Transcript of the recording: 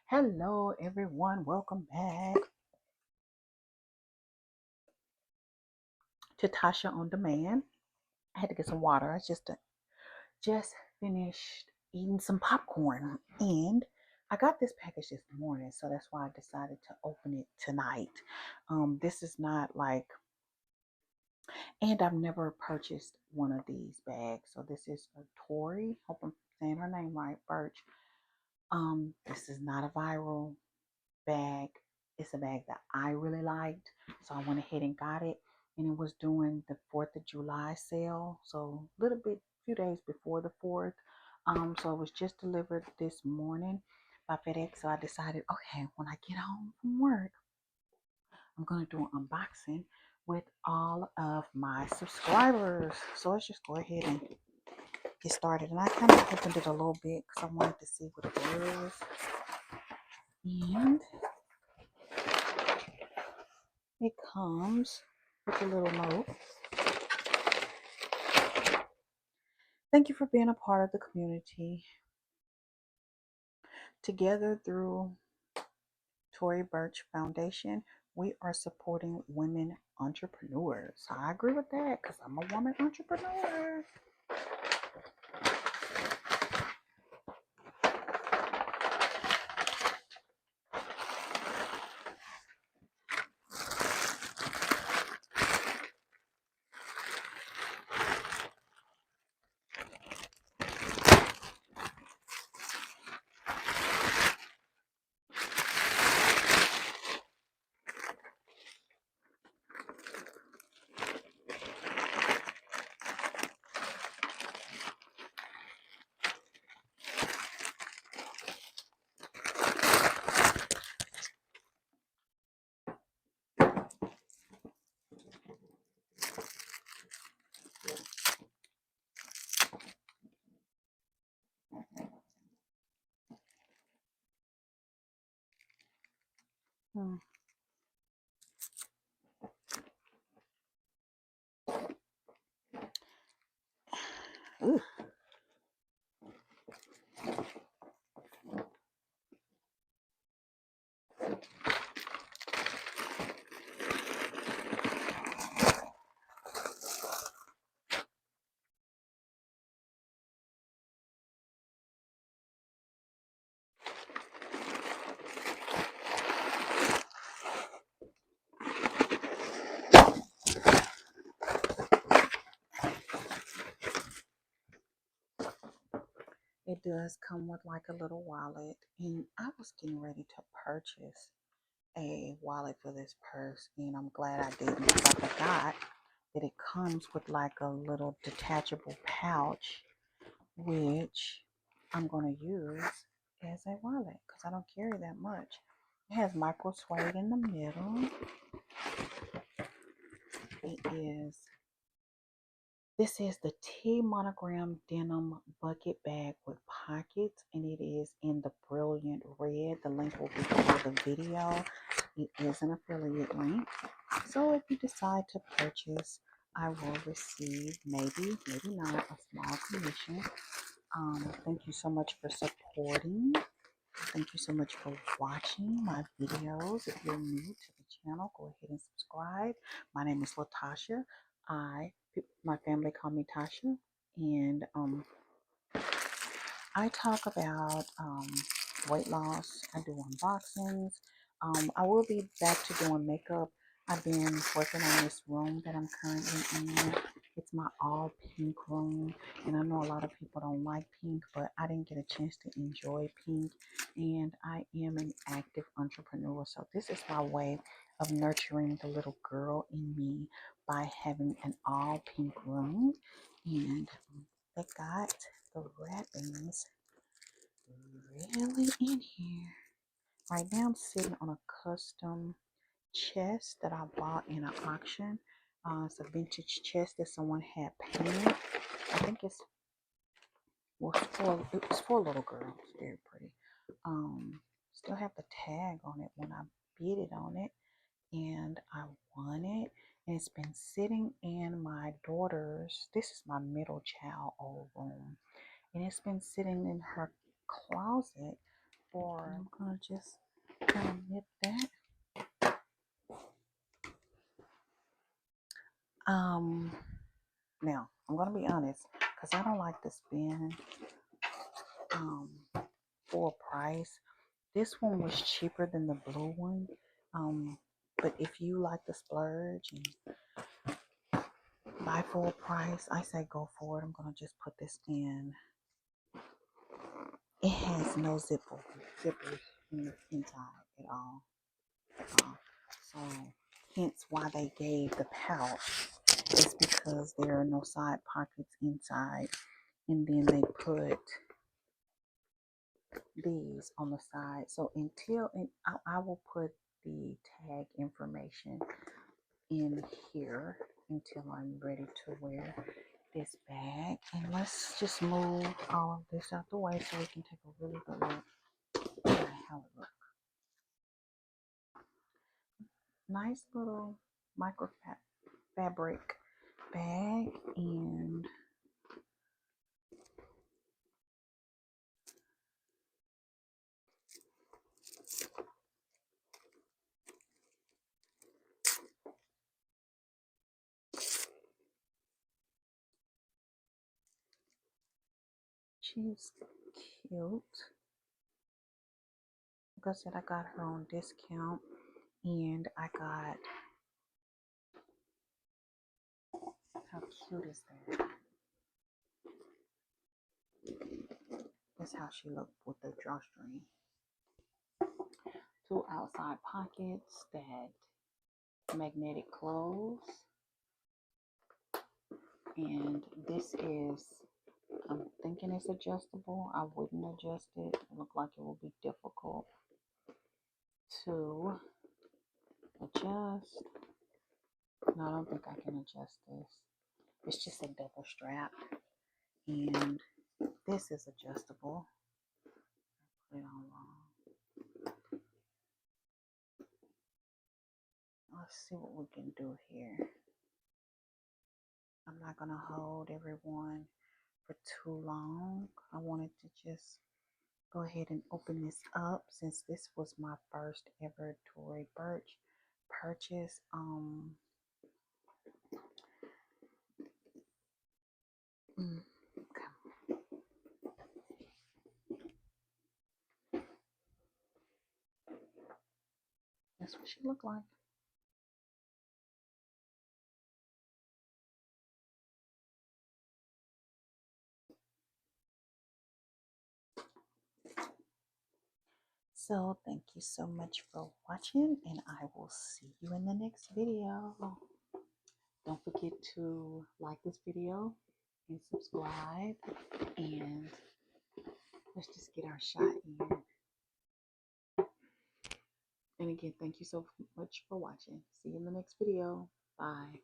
Hello, everyone. Welcome back to Tasha on Demand. I had to get some water. I just finished eating some popcorn, and I got this package this morning, so that's why I decided to open it tonight. This is not like, and I've never purchased one of these bags. So this is a Tori. Hope I'm saying her name right. Birch. This is not a viral bag. It's a bag that I really liked, so I went ahead and got it. And it was doing the 4th of July sale, so a little bit, few days before the 4th. So it was just delivered this morning by FedEx. So I decided, okay, when I get home from work, I'm gonna do an unboxing with all of my subscribers. So let's just go ahead and get started. And I kind of opened it a little bit because I wanted to see what it was. And it comes with a little note. Thank you for being a part of the community. Together through Tory Burch Foundation, we are supporting women entrepreneurs. I agree with that because I'm a woman entrepreneur. Hmm. Ooh. It does come with like a little wallet, and I was getting ready to purchase a wallet for this purse, and I'm glad I didn't because I forgot that it comes with like a little detachable pouch, which I'm going to use as a wallet because I don't carry that much. It has micro suede in the middle. This is the T Monogram Denim Bucket Bag with pockets, and it is in the brilliant red. The link will be below the video. It is an affiliate link. So if you decide to purchase, I will receive maybe not a small commission. Thank you so much for supporting. Thank you so much for watching my videos. If you're new to the channel, go ahead and subscribe. My name is Latasha. My family call me Tasha, and I talk about weight loss. I do unboxings. I will be back to doing makeup. I've been working on this room that I'm currently in. It's my all pink room, and I know a lot of people don't like pink, but I didn't get a chance to enjoy pink, and I am an active entrepreneur, so this is my way of nurturing the little girl in me by having an all pink room. And they got the wrappings really in here. Right now I'm sitting on a custom chest that I bought in an auction. It's a vintage chest that someone had painted. I think it's for a little girl. It's very pretty. Still have the tag on it when I bid it on it, and I won it. And it's been sitting in my daughter's. This is my middle child old room, and it's been sitting in her closet for, I'm gonna just kind of nip that. Now I'm gonna be honest, because I don't like to spend full price. This one was cheaper than the blue one. But if you like to splurge and buy full price, I say go for it. I'm gonna just put this in. It has no zippers in the inside at all. So hence why they gave the pouch. It's because there are no side pockets inside, and then they put these on the side. So I will put the tag information in here until I'm ready to wear this bag. And let's just move all of this out the way so we can take a really good look at how it looks. Nice little fabric bag, and she's cute. Like I said, I got her on discount, and I got, how cute is that? That's how she looked with the drawstring. 2 outside pockets that magnetic close, and this is, I'm thinking it's adjustable. I wouldn't adjust it. It looked like it would be difficult to adjust. No, I don't think I can adjust this. It's just a double strap, and this is adjustable. Put it on wrong. Let's see what we can do here. I'm not gonna hold everyone for too long. I wanted to just go ahead and open this up since this was my first ever Tory Burch purchase. Okay. That's what she looked like. So thank you so much for watching, and I will see you in the next video. Don't forget to like this video and subscribe, and let's just get our shot in. And again, thank you so much for watching. See you in the next video. Bye.